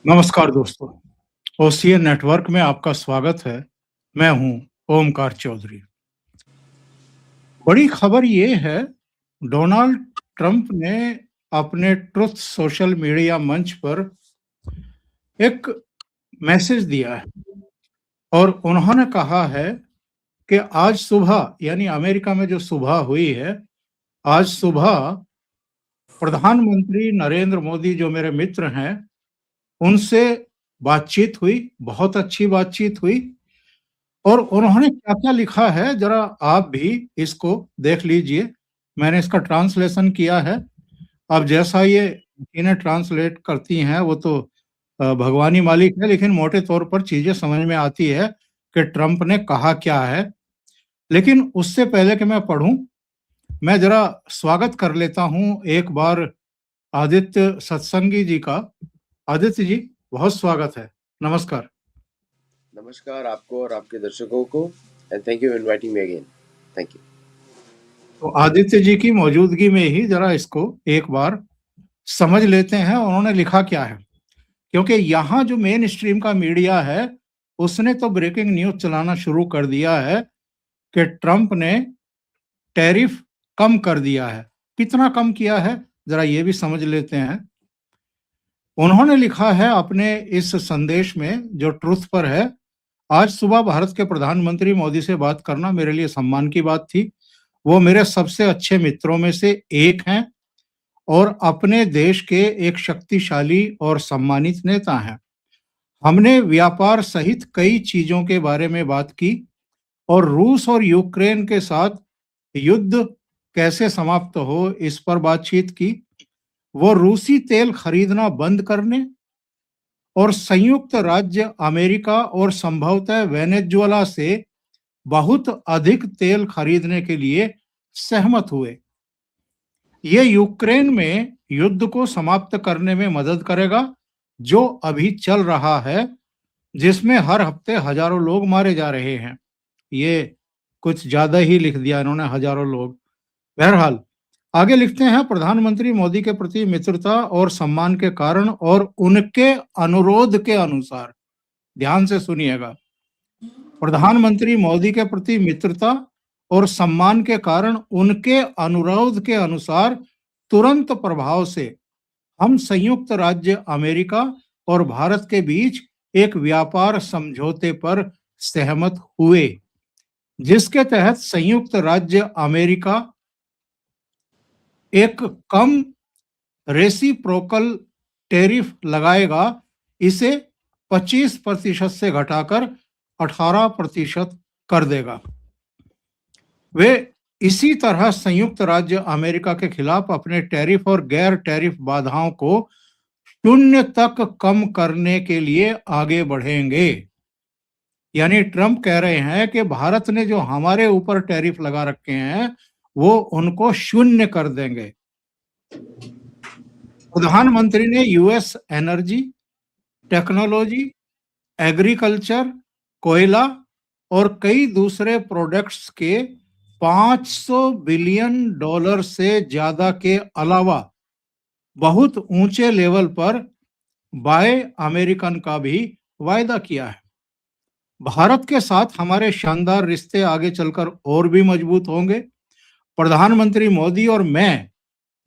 नमस्कार दोस्तों, OCN network में आपका स्वागत है। मैं हूं ओमकार चौधरी। बड़ी खबर ये है, डोनाल्ड ट्रंप ने अपने ट्रुथ सोशल मीडिया मंच पर एक मैसेज दिया है और उन्होंने कहा है कि आज सुबह यानी अमेरिका में जो सुबह हुई है, आज सुबह प्रधानमंत्री नरेंद्र मोदी जो मेरे मित्र हैं, उनसे बातचीत हुई, बहुत अच्छी बातचीत हुई। और उन्होंने क्या-क्या लिखा है ज़रा आप भी इसको देख लीजिए। मैंने इसका ट्रांसलेशन किया है। अब जैसा ये इन्हें ट्रांसलेट करती हैं वो तो भगवान ही मालिक है, लेकिन मोटे तौर पर चीज़ें समझ में आती है कि ट्रंप ने कहा क्या है। लेकिन उससे पहले कि मैं पढ़ूँ, मैं ज़रा स्वागत कर लेता हूँ एक बार आदित्य सत्संगी जी का। आदित्य जी, बहुत स्वागत है। नमस्कार। नमस्कार आपको और आपके दर्शकों को and thank you inviting me again. Thank you. तो आदित्य जी की मौजूदगी में ही ज़रा इसको एक बार समझ लेते हैं उन्होंने लिखा क्या है। क्योंकि यहाँ जो मेन स्ट्रीम का मीडिया है, उसने तो ब्रेकिंग न्यूज़ चलाना शुरू कर दिया है कि ट्रंप ने टैरिफ कम कर दिया है। कितना कम किया है, ज़रा ये भी समझ लेते हैं। उन्होंने लिखा है अपने इस संदेश में जो ट्रुथ पर है, आज सुबह भारत के प्रधानमंत्री मोदी से बात करना मेरे लिए सम्मान की बात थी। वो मेरे सबसे अच्छे मित्रों में से एक हैं और अपने देश के एक शक्तिशाली और सम्मानित नेता हैं। हमने व्यापार सहित कई चीजों के बारे में बात की और रूस और यूक्रेन के साथ युद्ध कैसे समाप्त हो इस पर बातचीत की। वो रूसी तेल खरीदना बंद करने और संयुक्त राज्य अमेरिका और संभवतः वेनेजुएला से बहुत अधिक तेल खरीदने के लिए सहमत हुए। ये यूक्रेन में युद्ध को समाप्त करने में मदद करेगा, जो अभी चल रहा है, जिसमें हर हफ्ते हजारों लोग मारे जा रहे हैं। ये कुछ ज्यादा ही लिख दिया इन्होंने, हजारों लोग। बहरहाल आगे लिखते हैं, प्रधानमंत्री मोदी के प्रति मित्रता और सम्मान के कारण और उनके अनुरोध के अनुसार, ध्यान से सुनिएगा, प्रधानमंत्री मोदी के प्रति मित्रता और सम्मान के कारण उनके अनुरोध के अनुसार तुरंत प्रभाव से हम संयुक्त राज्य अमेरिका और भारत के बीच एक व्यापार समझौते पर सहमत हुए, जिसके तहत संयुक्त राज्य अमेरिका एक कम रेसिप्रोकल टैरिफ लगाएगा। इसे 25% से घटाकर 18% कर देगा। वे इसी तरह संयुक्त राज्य अमेरिका के खिलाफ अपने टैरिफ और गैर टैरिफ बाधाओं को शून्य तक कम करने के लिए आगे बढ़ेंगे। यानी ट्रंप कह रहे हैं कि भारत ने जो हमारे ऊपर टैरिफ लगा रखे हैं, वो उनको शून्य कर देंगे। प्रधानमंत्री ने यूएस एनर्जी, टेक्नोलॉजी, एग्रीकल्चर, कोयला और कई दूसरे प्रोडक्ट्स के $500 बिलियन से ज्यादा के अलावा बहुत ऊंचे लेवल पर बाय अमेरिकन का भी वायदा किया है। भारत के साथ हमारे शानदार रिश्ते आगे चलकर और भी मजबूत होंगे। प्रधानमंत्री मोदी और मैं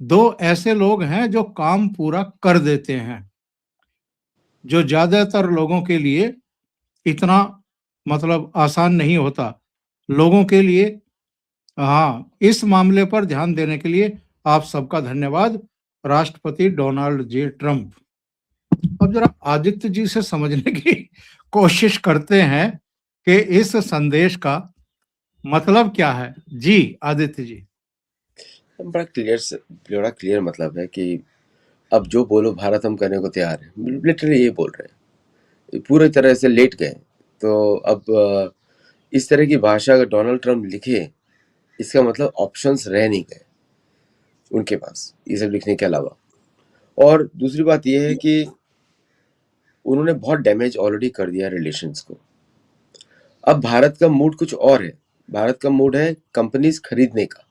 दो ऐसे लोग हैं जो काम पूरा कर देते हैं, जो ज्यादातर लोगों के लिए इतना मतलब आसान नहीं होता। लोगों के लिए हाँ, इस मामले पर ध्यान देने के लिए आप सबका धन्यवाद। राष्ट्रपति डोनाल्ड जे ट्रंप। अब जरा आदित्य जी से समझने की कोशिश करते हैं कि इस संदेश का मतलब क्या है। जी आदित्य जी। बड़ा क्लियर मतलब है कि अब जो बोलो भारत हम करने को तैयार है। लिटरली ये बोल रहे हैं, पूरी तरह से लेट गए। तो अब इस तरह की भाषा अगर डोनाल्ड ट्रंप लिखे, इसका मतलब ऑप्शंस रह नहीं गए उनके पास ये सब लिखने के अलावा। और दूसरी बात यह है कि उन्होंने बहुत डैमेज ऑलरेडी कर दिया रिलेशंस को। अब भारत का मूड कुछ और है। भारत का मूड है कंपनीज खरीदने का।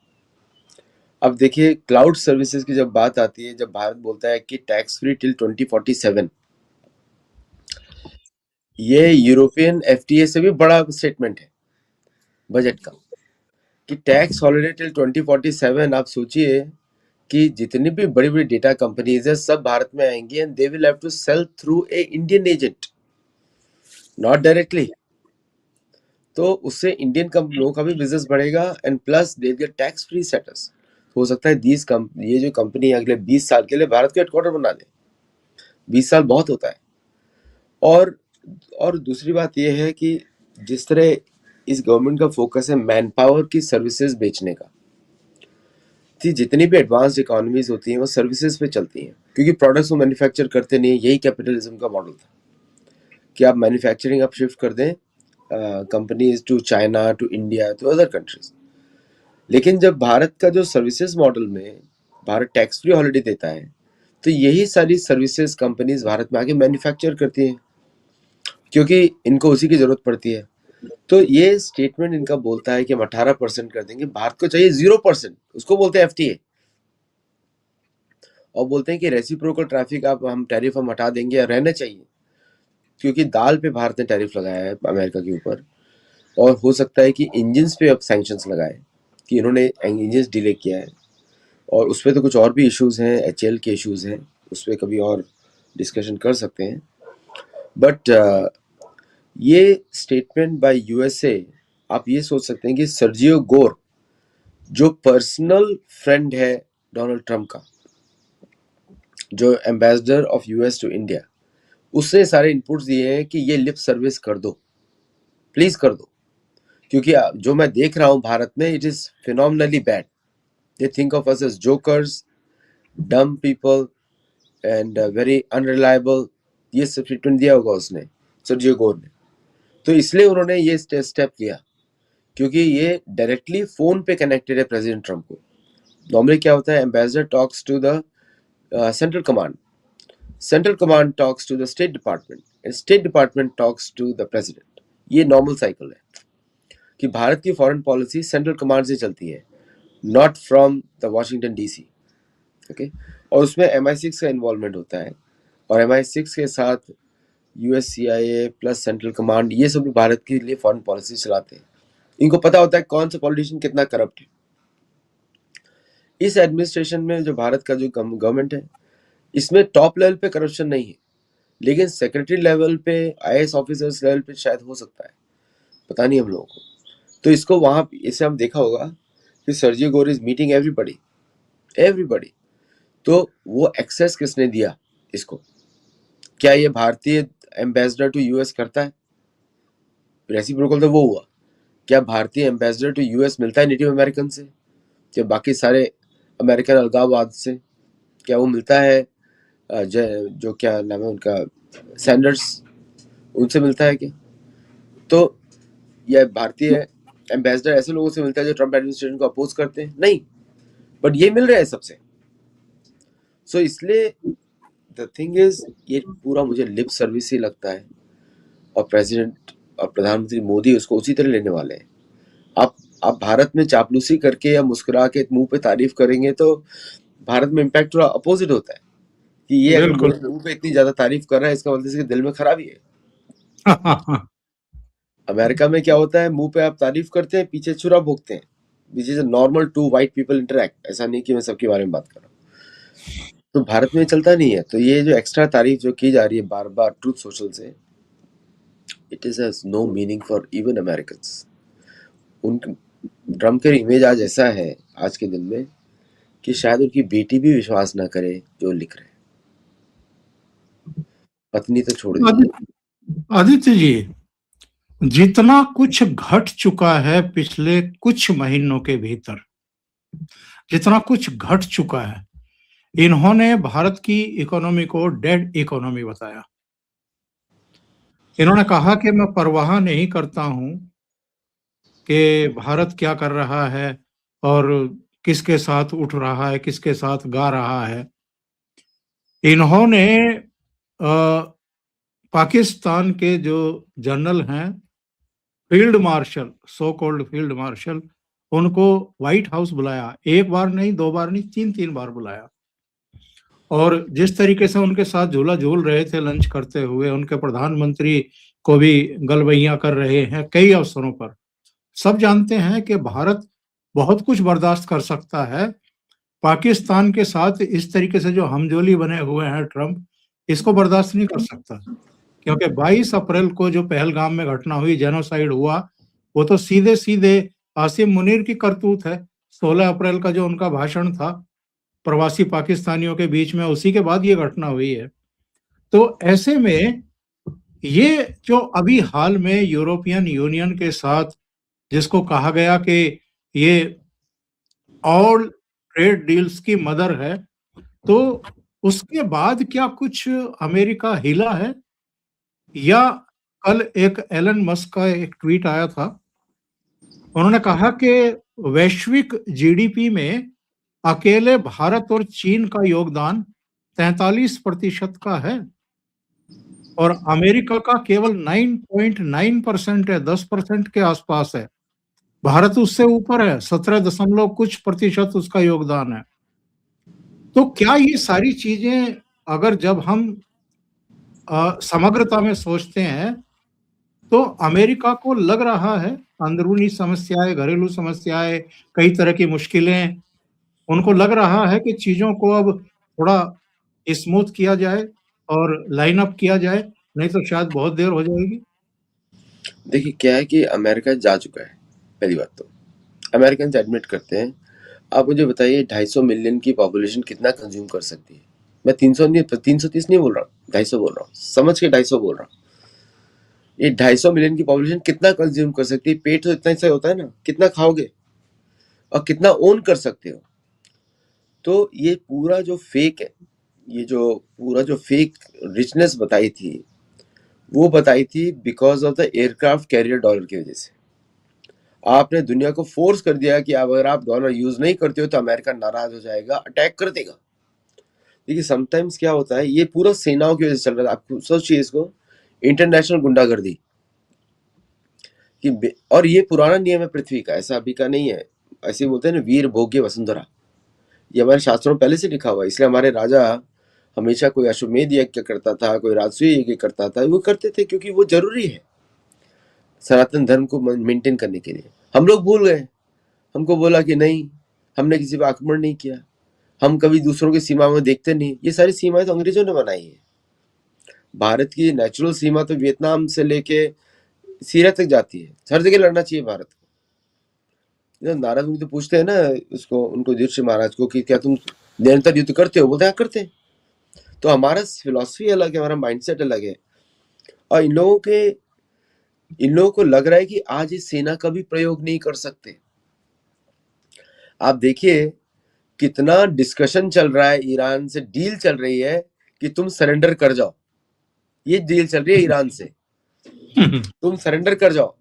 अब देखिए, क्लाउड सर्विसेज की जब बात आती है, जब भारत बोलता है कि टैक्स फ्री टिल 2047, ये यूरोपियन एफटीए से भी बड़ा स्टेटमेंट है बजट का कि टैक्स हॉलिडे टिल 2047। आप सोचिए कि जितनी भी बड़ी बड़ी डेटा कंपनीज है सब भारत में आएंगी and they will have to sell through a Indian agent, not directly. तो उससे इंडियन कंपनियों का भी बिजनेस बढ़ेगा and plus they get tax free status. हो सकता है ये जो कंपनी अगले 20 साल के लिए भारत के हेडक्वार्टर बना दे। 20 साल बहुत होता है। और दूसरी बात यह है कि जिस तरह इस गवर्नमेंट का फोकस है मैन पावर की सर्विसेज बेचने का, कि जितनी भी एडवांस इकोनॉमीज होती हैं वो सर्विसेज पे चलती हैं, क्योंकि प्रोडक्ट्स वो मैन्युफैक्चर करते नहीं। यही कैपिटलिज्म का मॉडल था कि आप मैन्युफैक्चरिंग आप शिफ्ट कर दें companies to China, to India, to other countries. लेकिन जब भारत का जो सर्विसेज मॉडल में भारत टैक्स फ्री हॉलिडे देता है तो यही सारी सर्विसेज कंपनीज भारत में आके मैन्युफैक्चर करती हैं, क्योंकि इनको उसी की जरूरत पड़ती है। तो ये स्टेटमेंट इनका बोलता है कि हम 18% कर देंगे, भारत को चाहिए 0%, उसको बोलते हैं एफटीए। और बोलते हैं कि रेसिप्रोकल ट्रैफिक हम टैरिफ हम हटा देंगे, रहना चाहिए, क्योंकि दाल पे भारत ने टैरिफ लगाया है अमेरिका के ऊपर। और हो सकता है कि इंजन्स पे अब सैंक्शंस लगाए कि इन्होंने इंजन्स डिले किया है। और उस पर तो कुछ और भी इश्यूज हैं, एचएल के इश्यूज हैं, उस पर कभी और डिस्कशन कर सकते हैं। बट ये स्टेटमेंट बाय यूएसए, आप ये सोच सकते हैं कि सर्जियो गोर जो पर्सनल फ्रेंड है डोनाल्ड ट्रंप का, जो ambassador of US to India, उसने सारे इनपुट्स दिए हैं कि ये लिप सर्विस कर दो, प्लीज कर दो, क्योंकि जो मैं देख रहा हूं भारत में, it is phenomenally bad. They think of us as jokers, dumb people and very unreliable. ये सब ट्रीटमेंट दिया होगा उसने, सर्जियो गोर ने। तो इसलिए उन्होंने ये स्टेप लिया, क्योंकि ये डायरेक्टली फोन पे कनेक्टेड है प्रेसिडेंट ट्रंप को। नॉर्मली क्या होता है, ambassador talks to the central command, central command talks to the state department and state department talks to the president. ये नॉर्मल साइकिल है कि भारत की फॉरेन पॉलिसी सेंट्रल कमांड से चलती है, not from the Washington DC. Okay, और उसमें MI6 का इन्वॉल्वमेंट होता है, और MI6 के साथ USCIA प्लस सेंट्रल कमांड, ये सब भी भारत के लिए फॉरेन पॉलिसी चलाते हैं। इनको पता होता है कौन सा पॉलिटिशियन कितना करप्ट है। इस एडमिनिस्ट्रेशन में जो भारत का जो गवर्नमेंट है, इसमें टॉप लेवल पे करप्शन नहीं है, लेकिन सेक्रेटरी लेवल पे, IAS ऑफिसर्स लेवल पे शायद हो सकता है, पता नहीं हम लोगों को। तो इसको वहां इसे हम देखा होगा कि सर्जियो गोर इज मीटिंग एवरीबडी। तो वो एक्सेस किसने दिया इसको? क्या ये भारतीय एम्बेसडर टू यूएस करता है? रेसिप्रोकल तो वो हुआ। क्या भारतीय एम्बेसडर टू यूएस मिलता है नेटिव अमेरिकन से? क्या बाकी सारे अमेरिकन अलगाववाद से क्या वो मिलता है? जो क्या नाम है उनका, सैंडर्स, उनसे मिलता है क्या? तो यह भारतीय एम्बेसडर ऐसे लोगों से मिलता है जो ट्रंप एडमिनिस्ट्रेशन को अपोज करते हैं? नहीं, बट ये मिल रहा है सबसे। सो इसलिए द थिंग इज, ये पूरा मुझे लिप सर्विस ही लगता है, और प्रेसिडेंट और प्रधानमंत्री मोदी उसको उसी तरह लेने वाले हैं। आप भारत में चापलूसी करके या मुस्कुरा के मुंह पे तारीफ करेंगे तो भारत में इम्पैक्ट थोड़ा अपोजिट होता है कि ये अगर बिल्कुल। मुंह पे इतनी ज्यादा तारीफ कर रहा है, इसका मतलब इसके दिल में खराबी है। अमेरिका में क्या होता है, मुंह पे आप तारीफ करते हैं, पीछे छुरा भोगते हैं, which is normal to white people interact. ऐसा नहीं कि मैं सबके बारे में बात कर रहा हूँ, तो भारत में चलता नहीं है। तो ये जो एक्स्ट्रा तारीफ जो की जा रही है बार बार ट्रूथ सोशल से, it is has no meaning for even Americans. उन ट्रम्प के इमेज आज ऐसा है आज के दिन में कि शायद उनकी बेटी भी विश्वास ना करे जो लिख रहे हैं, पत्नी तो छोड़ दीजिए। आदित्य जी, जितना कुछ घट चुका है पिछले कुछ महीनों के भीतर, जितना कुछ घट चुका है, इन्होंने भारत की इकोनॉमी को डेड इकोनॉमी बताया। इन्होंने कहा कि मैं परवाह नहीं करता हूं कि भारत क्या कर रहा है और किसके साथ उठ रहा है, किसके साथ गा रहा है। इन्होंने पाकिस्तान के जो जनरल हैं, field marshal, so called field marshal, उनको व्हाइट हाउस बुलाया। एक बार नहीं, दो बार नहीं, तीन बार बुलाया। और जिस तरीके से उनके साथ झूला झूल रहे थे लंच करते हुए, उनके प्रधानमंत्री को भी गलवैयां कर रहे हैं कई अवसरों पर। सब जानते हैं कि भारत बहुत कुछ बर्दाश्त कर सकता है, पाकिस्तान के साथ इस तरीके से जो हमजोली बने हुए हैं ट्रंप, इसको बर्दाश्त नहीं कर सकता। क्योंकि 22 अप्रैल को जो पहलगाम में घटना हुई, जेनोसाइड हुआ, वो तो सीधे-सीधे आसिम मुनीर की करतूत है। 16 अप्रैल का जो उनका भाषण था, प्रवासी पाकिस्तानियों के बीच में, उसी के बाद ये घटना हुई है। तो ऐसे में ये जो अभी हाल में यूरोपियन यूनियन के साथ जिसको कहा गया कि ये ऑल ट्रेड डील्स की मदर है, तो उसके बाद क्या कुछ अमेरिका हिला है? या कल एक एलन मस्क का एक ट्वीट आया था, उन्होंने कहा कि वैश्विक जीडीपी में अकेले भारत और चीन का योगदान 43% का है और अमेरिका का केवल 9.9% है, 10% के आसपास है। भारत उससे ऊपर है, 17 दशमलव कुछ प्रतिशत उसका योगदान है। तो क्या ये सारी चीजें अगर जब हम समग्रता में सोचते हैं, तो अमेरिका को लग रहा है अंदरूनी समस्याएं, घरेलू समस्याएं, कई तरह की मुश्किलें, उनको लग रहा है कि चीजों को अब थोड़ा स्मूथ किया जाए और लाइन अप किया जाए, नहीं तो शायद बहुत देर हो जाएगी। देखिए क्या है कि अमेरिका जा चुका है। पहली बात तो अमेरिकन एडमिट करते हैं। आप मुझे बताइए 250 मिलियन की पॉपुलेशन कितना कंज्यूम कर सकती है? मैं 300 नहीं, 330 नहीं बोल रहा हूँ, 250 बोल रहा हूँ, समझ के 250 बोल रहा हूँ। ये 250 मिलियन की पॉपुलेशन कितना कंज्यूम कर सकती है? पेट तो इतना ही सही होता है ना, कितना खाओगे और कितना ओन कर सकते हो। तो ये पूरा जो फेक है, ये जो पूरा जो फेक रिचनेस बताई थी, वो बताई थी because of the aircraft carrier dollar की वजह से। आपने दुनिया को फोर्स कर दिया कि अगर आप डॉलर यूज नहीं करते हो तो अमेरिका नाराज हो जाएगा, अटैक कर देगा। देखिए समटाइम्स क्या होता है, ये पूरा सेनाओं की वजह से चल रहा है। आप सोचिए इसको, इंटरनेशनल गुंडागर्दी कि और ये पुराना नियम है पृथ्वी का, ऐसा अभी का नहीं है। ऐसे बोलते हैं ना, वीर भोग्य वसुंधरा, ये हमारे शास्त्रों में पहले से लिखा हुआ है। इसलिए हमारे राजा हमेशा कोई अश्वमेध यज्ञ करता था, कोई राजसूय यज्ञ करता था, वो करते थे क्योंकि वो जरूरी है सनातन धर्म को मेंटेन करने के लिए। हम लोग भूल गए, हमको बोला कि नहीं, हमने किसी पर आक्रमण नहीं किया, हम कभी दूसरों की सीमा में देखते नहीं। ये सारी सीमाएं तो अंग्रेजों ने बनाई है। भारत की नेचुरल सीमा तो वियतनाम से लेके सीरिया तक जाती है। हर जगह लड़ना चाहिए भारत को। नारद मुनि तो पूछते हैं ना उसको, उनको युधिष्ठिर महाराज को कि क्या तुम निरंतर युद्ध करते हो? बोलते हैं करते हैं। तो हमारा फिलॉसफी अलग है, हमारा माइंडसेट अलग है। और इन लोगों को लग रहा है कि आज इस सेना का भी प्रयोग नहीं कर सकते। आप देखिए कितना डिस्कशन चल रहा है, ईरान से डील चल रही है कि तुम सरेंडर कर जाओ। ये डील चल रही है ईरान से, तुम सरेंडर कर जाओ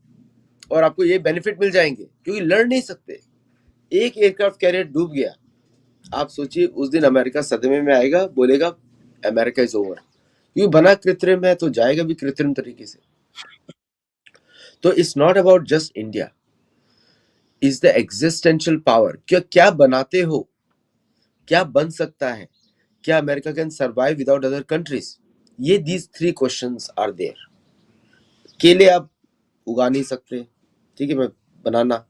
और आपको ये बेनिफिट मिल जाएंगे, क्योंकि लड़ नहीं सकते। एक एयरक्राफ्ट कैरियर डूब गया, आप सोचिए उस दिन अमेरिका सदमे में आएगा, बोलेगा अमेरिका इज ओवर। क्योंकि बना कृत्रिम है तो जाएगा भी कृत्रिम तरीके से। तो it's not about just India, is the existential power. क्या बनाते हो, क्या बन सकता है, क्या America can survive without other countries? ये दीज 3 क्वेश्चंस आर देयर। केले आप उगा नहीं सकते, ठीक है, मैं बनाना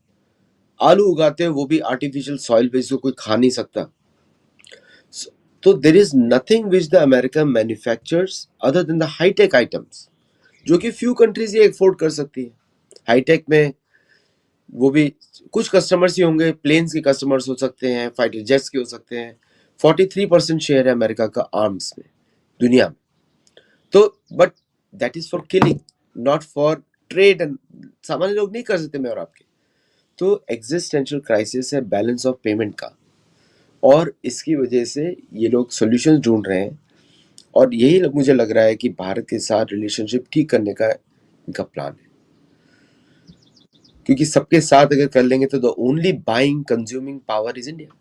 आलू उगाते हो वो भी आर्टिफिशियल सॉइल पे, इसको कोई खा नहीं सकता। तो there is nothing which the America manufactures other than the hi tech items, जो कि फ्यू कंट्रीज ये अफोर्ड कर सकती है। हाईटेक में वो भी कुछ कस्टमर्स ही होंगे, प्लेन्स के कस्टमर्स हो सकते हैं, फाइटर जेट्स के हो सकते हैं। 43% शेयर है अमेरिका का आर्म्स में दुनिया में। तो but that is for killing, not for trade. And सामान्य लोग नहीं कर सकते, मैं और आपके। तो एग्जिस्टेंशियल क्राइसिस है बैलेंस ऑफ पेमेंट का, और इसकी वजह से ये लोग सॉल्यूशंस ढूंढ रहे हैं। और यही मुझे लग रहा है कि भारत के साथ रिलेशनशिप ठीक करने का इनका प्लान है, क्योंकि सबके साथ अगर कर लेंगे तो the only buying consuming power is India.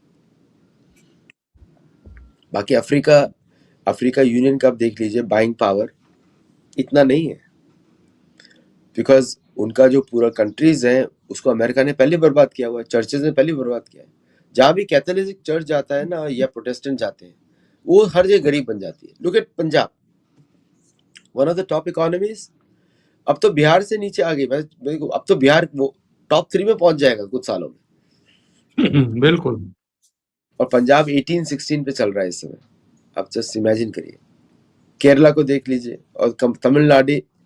बाकी अफ्रीका यूनियन का आप देख लीजिए, बाइंग पावर इतना नहीं है, बिकॉज उनका जो पूरा कंट्रीज है उसको अमेरिका ने पहले बर्बाद किया हुआ है, चर्चेज ने पहले बर्बाद किया है। जहां भी कैथोलिक चर्च जाता है ना, या प्रोटेस्टेंट जाते हैं, वो हर जगह गरीब बन जाती है। Look at Punjab, one of the top economies, अब तो बिहार से नीचे आ गई। अब तो बिहार वो टॉप 3 में पहुंच जाएगा कुछ सालों में। बिल्कुल। और पंजाब 18-16 पे चल रहा है इस समय। आप जस्ट इमेजिन करिए। केरला को देख लीजिए। और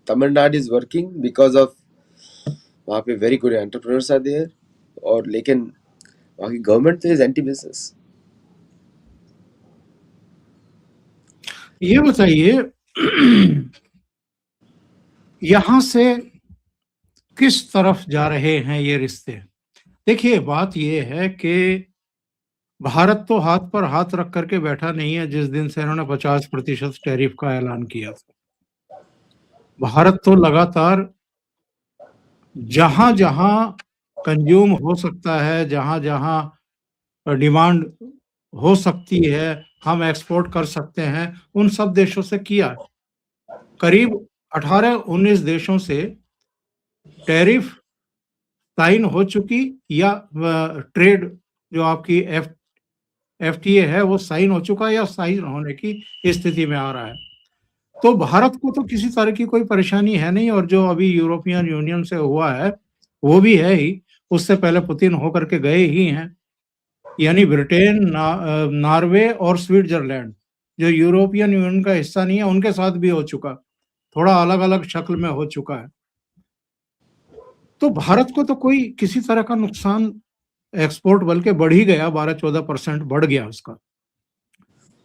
Tamil Nadu is working because of वहाँ पे very good entrepreneurs are there. और लेकिन वहाँ की गवर्नमेंट तो इज एंटी बिजनेस। ये बताइए यहां से किस तरफ जा रहे हैं ये रिश्ते? देखिए, बात ये है कि भारत तो हाथ पर हाथ रख करके बैठा नहीं है जिस दिन से इन्होंने 50% टैरिफ का ऐलान किया था। भारत तो लगातार जहां-जहां कंज्यूम हो सकता है, जहां-जहां डिमांड हो सकती है, हम एक्सपोर्ट कर सकते हैं, उन सब देशों से किया। करीब 18-19 देशों से टैरिफ साइन हो चुकी या ट्रेड जो आपकी एफटीए है वो साइन हो चुका है या साइन होने की स्थिति में आ रहा है। तो भारत को तो किसी तरह की कोई परेशानी है नहीं, और जो अभी यूरोपियन यूनियन से हुआ है वो भी है ही। उससे पहले पुतिन होकर के गए ही हैं। यानी ब्रिटेन, नॉर्वे और स्विट्जरलैंड जो यूरोपियन यूनियन का हिस्सा नहीं है उनके साथ भी हो चुका, थोड़ा अलग अलग शक्ल में हो चुका है। तो भारत को तो कोई किसी तरह का नुकसान, एक्सपोर्ट बल्कि बढ़ ही गया, 12-14% बढ़ गया उसका।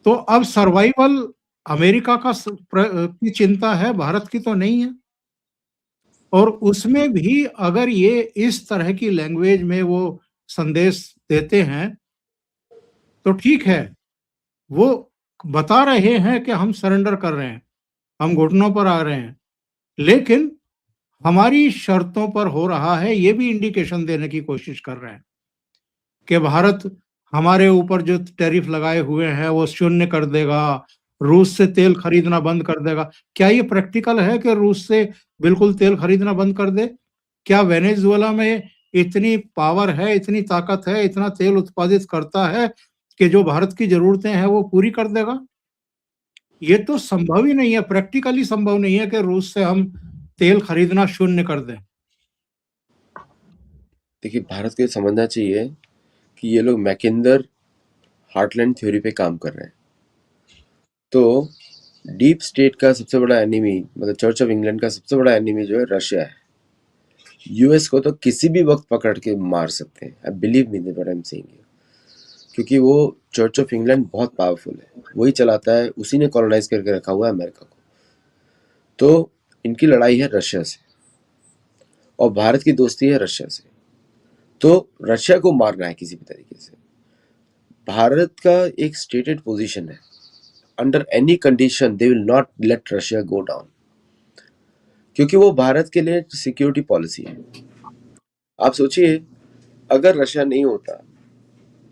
तो अब सर्वाइवल अमेरिका का की चिंता है, भारत की तो नहीं है। और उसमें भी अगर ये इस तरह की लैंग्वेज में वो संदेश देते हैं तो ठीक है, वो बता रहे हैं कि हम सरेंडर कर रहे हैं, हम घुटनों पर आ रहे हैं, लेकिन हमारी शर्तों पर हो रहा है, ये भी इंडिकेशन देने की कोशिश कर रहे हैं कि भारत हमारे ऊपर जो टैरिफ लगाए हुए हैं वो शून्य कर देगा, रूस से तेल खरीदना बंद कर देगा। क्या ये प्रैक्टिकल है कि रूस से बिल्कुल तेल खरीदना बंद कर दे? क्या वेनेजुएला में इतनी पावर है, इतनी ताकत है, इतना तेल उत्पादित करता है कि जो भारत की ज़रूरतें हैं वो पूरी कर देगा? ये तो संभव ही नहीं है, प्रैक्टिकली संभव नहीं है कि रूस से हम तेल खरीदना शून्य कर दें। देखिए, भारत को ये समझना चाहिए कि ये लोग मैकिन्डर हार्टलैंड थ्योरी पे काम कर रहे हैं। तो डीप स्टेट का सबसे बड़ा एनिमी, मतलब चर्च ऑफ इंग्लैंड का सबसे बड़ा एनिमी जो है रशिया है। यूएस को तो किसी भी वक्त पकड़ के मार सकते हैं। I believe me what I am saying, क्योंकि वो चर्च ऑफ इंग्लैंड बहुत पावरफुल है, वही चलाता है, उसी ने कॉलोनाइज करके रखा हुआ है अमेरिका को। तो इनकी लड़ाई है रशिया से और भारत की दोस्ती है रशिया से। तो रशिया को मारना है किसी भी तरीके से। भारत का एक स्टेटेड पोजीशन है, under any condition they will not let Russia go down, क्योंकि वो भारत के लिए सिक्योरिटी पॉलिसी है। आप सोचिए, अगर रशिया नहीं होता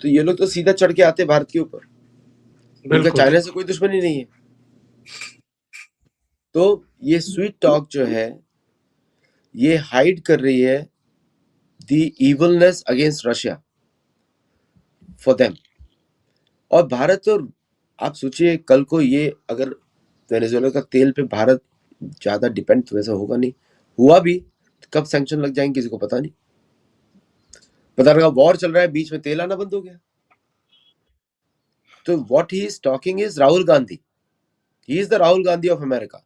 तो ये लोग तो सीधा चढ़ के आते भारत के ऊपर। इनका बिल्कुल। चाइना से कोई दुश्मनी नहीं है। तो ये स्वीट टॉक जो है ये हाइड कर रही है the evilness against Russia for them. और भारत तो, आप सोचिए कल को ये अगर वेनेजुएला का तेल पे भारत ज्यादा डिपेंड, तो वैसा होगा नहीं, हुआ भी तो कब सैंक्शन लग जाएंगे किसी को पता नहीं। पता लगा वॉर चल रहा है, बीच में तेल आना बंद हो गया। तो what he is talking is Rahul Gandhi, he is the Rahul Gandhi of America,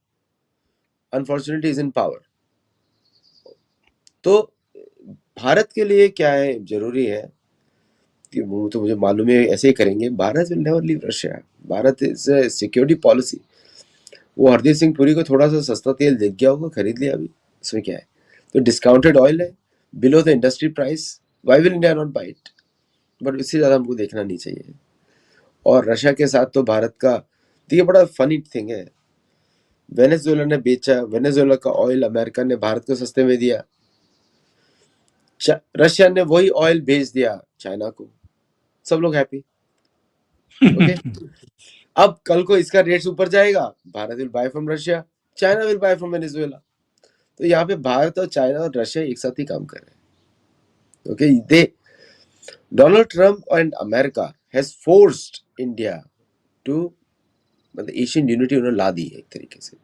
unfortunately is in power. तो भारत के लिए क्या है जरूरी है कि वो तो मुझे मालूम है ऐसे ही करेंगे। Bharat will never leave Russia. Bharat is security policy. वो हरदीप सिंह पुरी को थोड़ा सा सस्ता तेल दिख गया होगा, खरीद लिया अभी, इसमें क्या है। तो डिस्काउंटेड ऑयल है, below the industry price, why will India not buy it. But इससे ज़्यादा हमको देखना नहीं चाहिए। और रशिया के साथ तो भारत का, देखिए बड़ा फनी थिंग है, वेनेजुएला ने बेचा, वेनेजुएला का ऑयल अमेरिका ने भारत को सस्ते में दिया, रशिया ने वही ऑयल भेज दिया चाइना को, सब लोग हैप्पी। ओके अब कल को इसका रेट्स ऊपर जाएगा, Bharat will buy from Russia, China will buy from Venezuela. तो यहाँ पे भारत और चाइना और रशिया एक साथ ही काम कर रहे हैं। Okay they Donald Trump and America has forced India to, मतलब एशियन यूनिटी उन्होंने ला दी है एक तरीके से।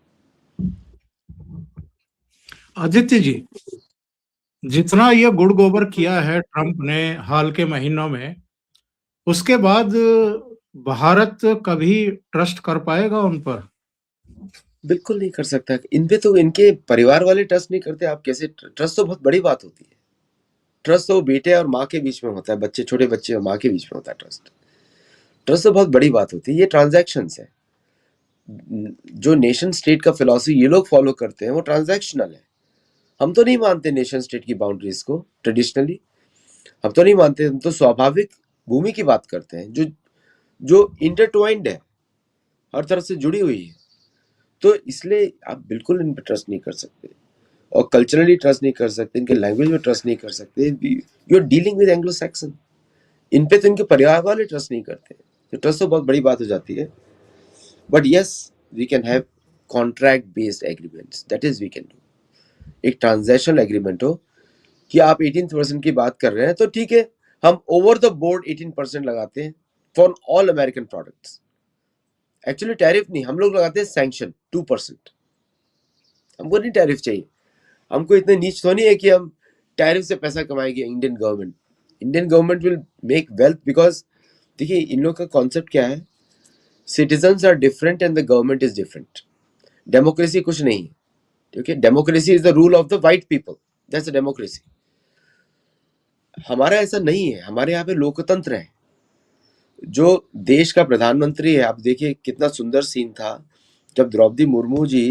आदित्य जी, जितना ये गुड़ गोबर किया है ट्रंप ने हाल के महीनों में, उसके बाद भारत कभी ट्रस्ट कर पाएगा उन पर? बिल्कुल नहीं कर सकता। इन पे तो इनके परिवार वाले ट्रस्ट नहीं करते, आप कैसे ट्रस्ट तो बहुत बड़ी बात होती है। ट्रस्ट तो बेटे और माँ के बीच में होता है, बच्चे, छोटे बच्चे और माँ के बीच में होता है ट्रस्ट। ट्रस्ट तो बहुत बड़ी बात होती है। ये ट्रांजैक्शंस है। जो नेशन स्टेट का फिलॉसफी ये लोग फॉलो करते हैं वो ट्रांजैक्शनल है। हम तो नहीं मानते नेशन स्टेट की बाउंड्रीज को ट्रेडिशनली, हम तो नहीं मानते। हम तो स्वाभाविक भूमि की बात करते हैं जो जो इंटरट्वाइंड है, हर तरफ से जुड़ी हुई है। तो इसलिए आप बिल्कुल इन पर ट्रस्ट नहीं कर सकते और कल्चरली ट्रस्ट नहीं कर सकते, इनके लैंग्वेज में ट्रस्ट नहीं कर सकते। You are dealing with Anglo Saxon, इन पे तो इनके परिवार वाले ट्रस्ट नहीं करते। तो ट्रस्ट तो बहुत बड़ी बात हो जाती है। But yes, we can have contract based agreements, that is we can do. एक ट्रांजैक्शनल एग्रीमेंट हो कि आप 18% की बात कर रहे हैं तो ठीक है, हम ओवर द बोर्ड 18% लगाते हैं for all American products. Actually tariff नहीं, हम लोग लगाते हैं सैंक्शन 2%। हमको नहीं टैरिफ चाहिए, हमको इतने नीच तो नहीं है कि हम टैरिफ से पैसा कमाएंगे। Indian government will make wealth because, देखिए इन लोग का कॉन्सेप्ट क्या है, citizens are different and the government is different. Democracy कुछ नहीं है, ठीक है। Democracy is the rule of the white people, that's a democracy. हमारा ऐसा नहीं है, हमारे यहाँ पे लोकतंत्र है। जो देश का प्रधानमंत्री है, आप देखिए कितना सुंदर सीन था जब द्रौपदी मुर्मू जी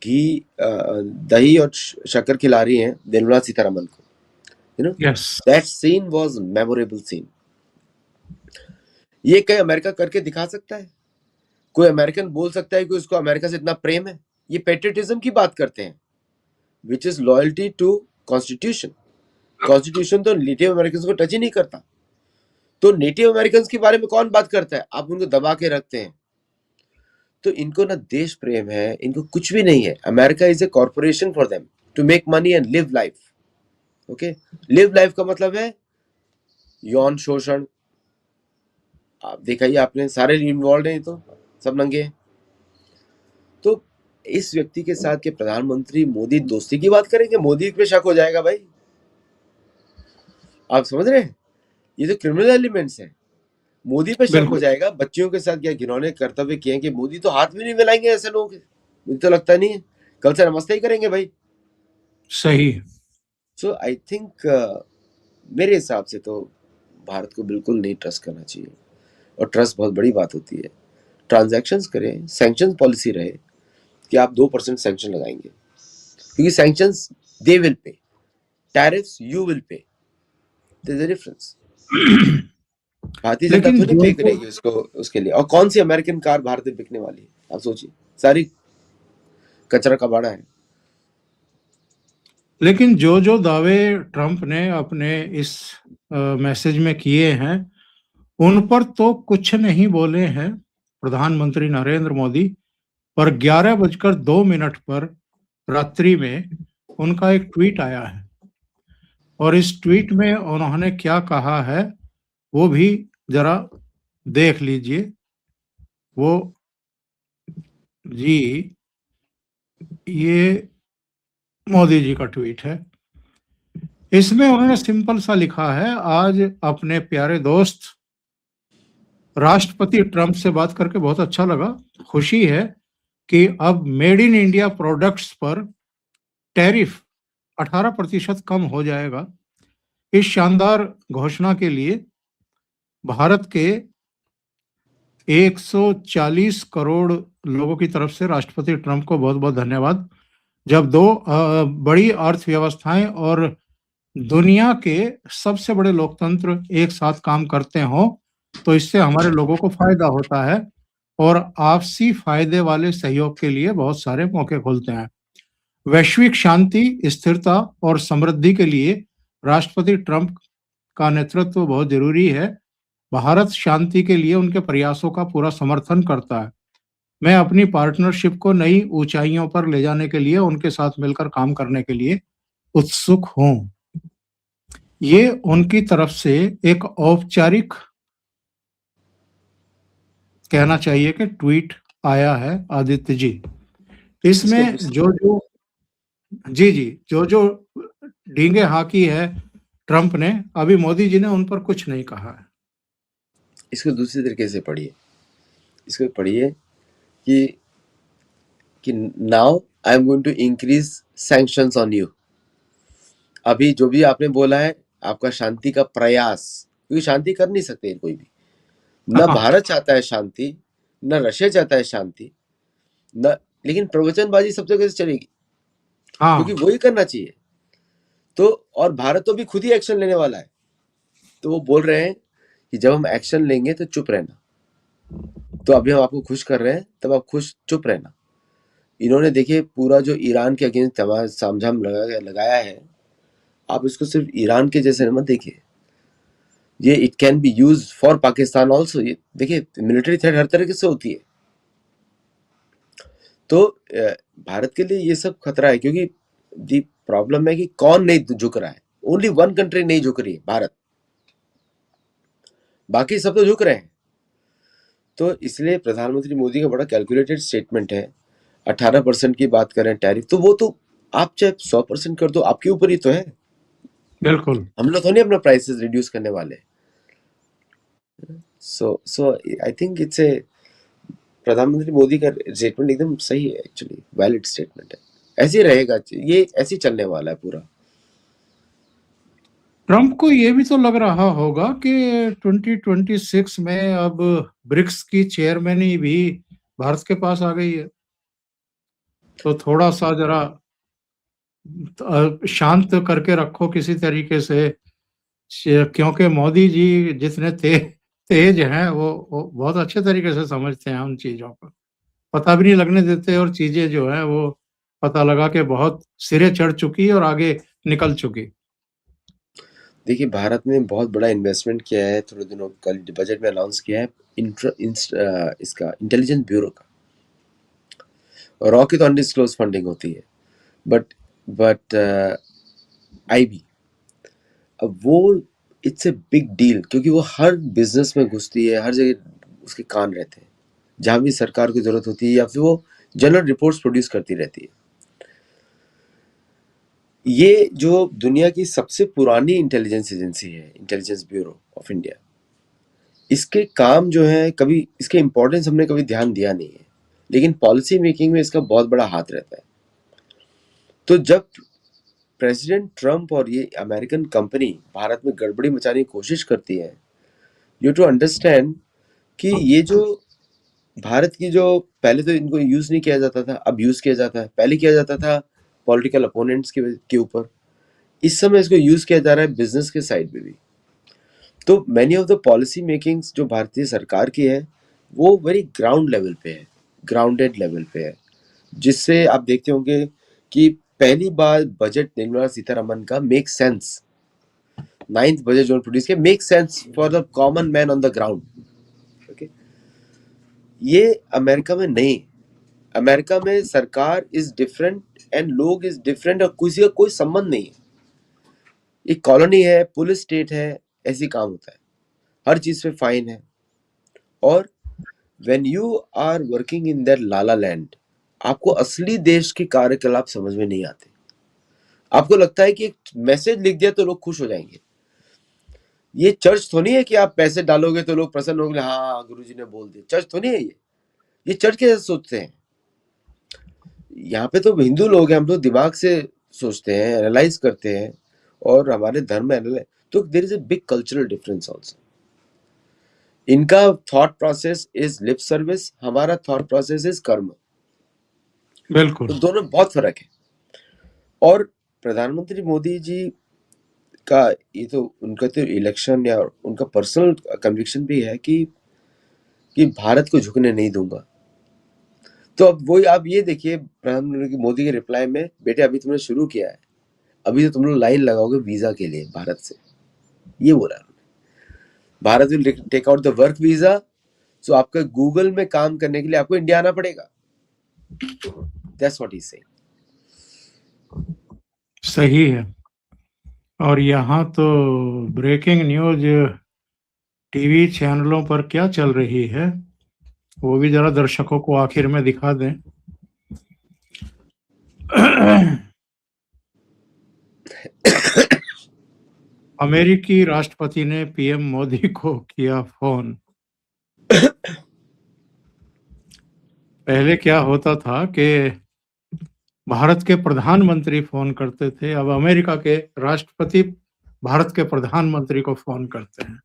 घी दही और शक्कर खिला रही हैं निर्मला सीतारमन को, you know, yes, that scene was memorable scene. ये कहीं अमेरिका करके दिखा सकता है? कोई अमेरिकन बोल सकता है कि उसको अमेरिका से इतना प्रेम है? ये पेट्रियटिज्म की बात करते हैं, which is loyalty to constitution. Constitution तो नेटिव अमेरिकन को टच ही नहीं करता। तो नेटिव अमेरिकन के बारे में कौन बात करता है? आप उनको दबा के रखते हैं। तो इनको ना देश प्रेम है, इनको कुछ भी नहीं है। America is a corporation for them to make money and live life. Okay, live life का मतलब है यौन शोषण। आप देखा ही आपने, सारे इन्वॉल्व हैं, तो सब नंगे हैं। तो इस व्यक्ति के साथ के प्रधानमंत्री मोदी दोस्ती की बात करेंगे, मोदी पे शक हो जाएगा भाई। आप समझ रहे हैं, ये तो क्रिमिनल एलिमेंट्स है। मोदी पे शक हो बिल्कुल जाएगा। बच्चियों के साथ क्या घिनौने कर्तव्य किए हैं कि मोदी तो हाथ भी नहीं मिलाएंगे ऐसे लोग। मुझे तो लगता नहीं है, कल से नमस्ते ही करेंगे भाई। सही। सो आई थिंक मेरे हिसाब से तो भारत को बिल्कुल नहीं ट्रस्ट करना चाहिए। और ट्रस्ट बहुत बड़ी बात होती है। ट्रांजैक्शंस करें, सैंक्शन पॉलिसी रहे कि आप 2% सैंक्शन लगाएंगे, क्योंकि sanctions they will pay, tariffs you will pay, there is a difference. भारतीय जनता लेकिन तो नहीं पे करेगी उसको, उसके लिए। और कौन सी अमेरिकन कार भारत में बिकने वाली है? आप सोचिए, सारी कचरा कबाड़ा है। लेकिन जो दावे ट्रंप ने अपने इस मैसेज में किए हैं, उन पर तो कुछ नहीं बोले हैं प्रधानमंत्री नरेंद्र मोदी। पर 11:02 पर रात्रि में उनका एक ट्वीट आया है, और इस ट्वीट में उन्होंने क्या कहा है वो भी जरा देख लीजिए। वो जी, ये मोदी जी का ट्वीट है। इसमें उन्होंने सिंपल सा लिखा है, आज अपने प्यारे दोस्त राष्ट्रपति ट्रंप से बात करके बहुत अच्छा लगा। खुशी है कि अब मेड इन इंडिया प्रोडक्ट्स पर टैरिफ 18% कम हो जाएगा। इस शानदार घोषणा के लिए भारत के 140 करोड़ लोगों की तरफ से राष्ट्रपति ट्रंप को बहुत-बहुत धन्यवाद। जब दो बड़ी अर्थव्यवस्थाएं और दुनिया के सबसे बड़े लोकतंत्र एक साथ काम करते हों, तो इससे हमारे लोगों को फायदा होता है और आपसी फायदे वाले सहयोग के लिए बहुत सारे मौके खुलते हैं। वैश्विक शांति, स्थिरता और समृद्धि के लिए राष्ट्रपति ट्रंप का नेतृत्व बहुत जरूरी है। भारत शांति के लिए उनके प्रयासों का पूरा समर्थन करता है। मैं अपनी पार्टनरशिप को नई ऊंचाइयों पर ले जाने के लिए उनके साथ मिलकर काम करने के लिए उत्सुक हूं। ये उनकी तरफ से एक औपचारिक, कहना चाहिए कि ट्वीट आया है आदित्य जी। इसमें जो जो जी, जी। जो डींगे हाँकी है ट्रंप ने, अभी मोदी जी ने उन पर कुछ नहीं कहा है। इसको दूसरे तरीके से पढ़िए, इसको पढ़िए कि now I am going to increase sanctions on you. अभी जो भी आपने बोला है, आपका शांति का प्रयास, क्योंकि शांति कर नहीं सकते कोई भी, न हाँ, भारत चाहता है शांति, न रशिया चाहता है शांति, न, लेकिन प्रवचनबाजी सब जगह से चलेगी, क्योंकि हाँ, वही करना चाहिए। तो और भारत तो भी खुद ही एक्शन लेने वाला है, तो वो बोल रहे हैं कि जब हम एक्शन लेंगे तो चुप रहना। तो अभी हम आपको खुश कर रहे हैं, तब आप खुश चुप रहना। इन्होंने देखिए पूरा जो ईरान के अगेंस्ट तामझाम लगाया है, आप इसको सिर्फ ईरान के जैसे मत देखिए, ये it can be use for Pakistan also. ये देखिए मिलिट्री थ्रेट हर तरीके से होती है। तो भारत के लिए ये सब खतरा है, क्योंकि दी प्रॉब्लम है कि कौन नहीं झुक रहा है। ओनली वन कंट्री नहीं झुक रही है, भारत, बाकी सब तो झुक रहे हैं। तो इसलिए प्रधानमंत्री मोदी का बड़ा कैलकुलेटेड स्टेटमेंट है। 18% की बात करें टैरिफ, तो वो तो आप चाहे 100% कर दो, आपके ऊपर ही तो है। बिल्कुल। हम लोग तो नहीं अपना प्राइसेस रिड्यूस करने वाले। सो आई थिंक इट्स ए, प्रधानमंत्री मोदी का स्टेटमेंट एकदम सही है, एक्चुअली वैलिड स्टेटमेंट है। ऐसे ही रहेगा, ये ऐसे ही चलने वाला है पूरा। ट्रंप को ये भी तो लग रहा होगा कि 2026 में अब ब्रिक्स की चेयरमैनी भी भारत के पास आ गई है, तो थोड़ा-सा ज़रा शांत करके रखो किसी तरीके से, क्योंकि मोदी जी जितने तेज हैं, वो बहुत अच्छे तरीके से समझते हैं उन चीज़ों को। पता भी नहीं लगने देते और चीज़ें जो हैं वो पता लगा के बहुत सिरे चढ़ चुकी और आगे निकल चुकी। देखिए भारत ने बहुत बड़ा इन्वेस्टमेंट किया है, थोड़े दिनों कल बजट में अनाउंस किया है इसका इंटेलिजेंस ब्यूरो का। रॉ की तो अनडिस्क्लोज फंडिंग होती है, बट आईबी, अब वो इट्स ए बिग डील, क्योंकि वो हर बिजनेस में घुसती है, हर जगह उसके कान रहते हैं, जहां भी सरकार की जरूरत होती है, या फिर वो जनरल रिपोर्ट्स प्रोड्यूस करती रहती है। ये जो दुनिया की सबसे पुरानी इंटेलिजेंस एजेंसी है, इंटेलिजेंस ब्यूरो ऑफ इंडिया, इसके काम जो है, कभी इसके इम्पोर्टेंस हमने कभी ध्यान दिया नहीं है, लेकिन पॉलिसी मेकिंग में इसका बहुत बड़ा हाथ रहता है। तो जब प्रेसिडेंट ट्रंप और ये अमेरिकन कंपनी भारत में गड़बड़ी मचाने की कोशिश करती है, यू टू अंडरस्टैंड कि ये जो भारत की जो, पहले तो इनको यूज नहीं किया जाता था, अब यूज किया जाता है। पहले किया जाता था पॉलिटिकल अपोनेंट्स के ऊपर, इस समय इसको यूज किया जा रहा है बिजनेस के साइड में भी। तो many of the policy makings जो भारतीय सरकार की है, वो वेरी ग्राउंड लेवल पे है, ग्राउंडेड लेवल पे है, जिससे आप देखते होंगे कि पहली बार बजट निर्मला सीतारमन का मेक सेंस, 9th बजट जो प्रोड्यूस किया, make sense for the common man on the ground. Okay, ये अमेरिका में नहीं। अमेरिका में सरकार इज डिफरेंट एंड लोग इज डिफरेंट, और किसी का कोई संबंध नहीं है। एक कॉलोनी है, पुलिस स्टेट है, ऐसी काम होता है, हर चीज पे फाइन है। और when you are working in that la la land, आपको असली देश के कार्यकलाप समझ में नहीं आते। आपको लगता है कि एक मैसेज लिख दिया तो लोग खुश हो जाएंगे। ये चर्च तो नहीं है कि आप पैसे डालोगे तो लोग प्रसन्न होंगे, हाँ गुरुजी ने बोल दिया। चर्च तो नहीं है ये चर्च कैसे सोचते हैं? यहाँ पे तो हिंदू लोग हैं, हम लोग दिमाग से सोचते हैं, एनालाइज करते हैं, और हमारे धर्म में एनालाइज, तो there is a big cultural difference also. इनका thought process is lip service, हमारा थॉट प्रोसेस इज कर्म। बिल्कुल। तो दोनों में बहुत फर्क है। और प्रधानमंत्री मोदी जी का ये तो, उनका तो इलेक्शन या उनका पर्सनल कन्विक्शन भी है कि भारत को झुकने नहीं दूंगा। तो अब वही आप ये देखिए, प्रधानमंत्री मोदी के रिप्लाई में, बेटे अभी तुमने शुरू किया है, अभी तो तुम लोग लाइन लगाओगे वीजा के लिए भारत से, ये बोला उन्होंने। Bharat will take out the work visa, so आपका गूगल में काम करने के लिए आपको इंडिया आना पड़ेगा। That's what he saying. सही है। और यहाँ तो ब्रेकिंग न्यूज टीवी चैनलों पर क्या चल रही है, वो भी जरा दर्शकों को आखिर में दिखा दें। अमेरिकी राष्ट्रपति ने पीएम मोदी को किया फोन। पहले क्या होता था कि भारत के प्रधानमंत्री फोन करते थे, अब अमेरिका के राष्ट्रपति भारत के प्रधानमंत्री को फोन करते हैं,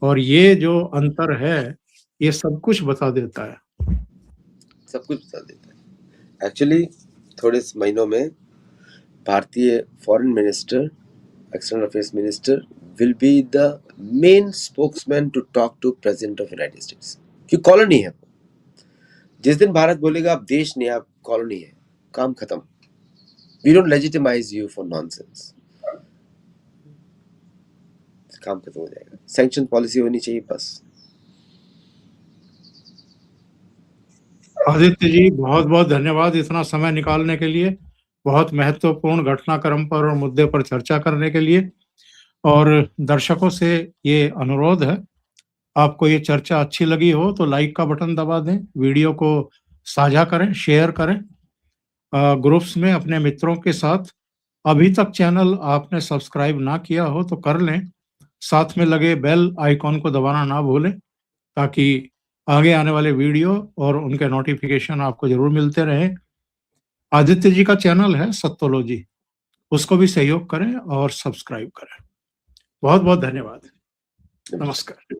और ये जो अंतर है, ये सब कुछ बता देता है। सब कुछ बता देता है। एक्चुअली थोड़े महीनों में भारतीय foreign minister, external affairs minister will be the main spokesman to talk to president of United States, कि कॉलोनी है। जिस दिन भारत बोलेगा आप देश नहीं, आप कॉलोनी है, काम खत्म। We don't legitimize you for nonsense, काम खत्म हो जाएगा। सैंक्शन पॉलिसी होनी चाहिए बस। आदित्य जी, बहुत बहुत धन्यवाद इतना समय निकालने के लिए, बहुत महत्वपूर्ण घटनाक्रम पर और मुद्दे पर चर्चा करने के लिए। और दर्शकों से ये अनुरोध है, आपको ये चर्चा अच्छी लगी हो तो लाइक का बटन दबा दें, वीडियो को साझा करें, शेयर करें ग्रुप्स में अपने मित्रों के साथ। अभी तक चैनल आपने सब्सक्राइब ना किया हो तो कर लें, साथ में लगे बेल आइकॉन को दबाना ना भूलें, ताकि आगे आने वाले वीडियो और उनके नोटिफिकेशन आपको जरूर मिलते रहें। आदित्य जी का चैनल है सत्तोलॉजी, उसको भी सहयोग करें और सब्सक्राइब करें। बहुत बहुत धन्यवाद। नमस्कार।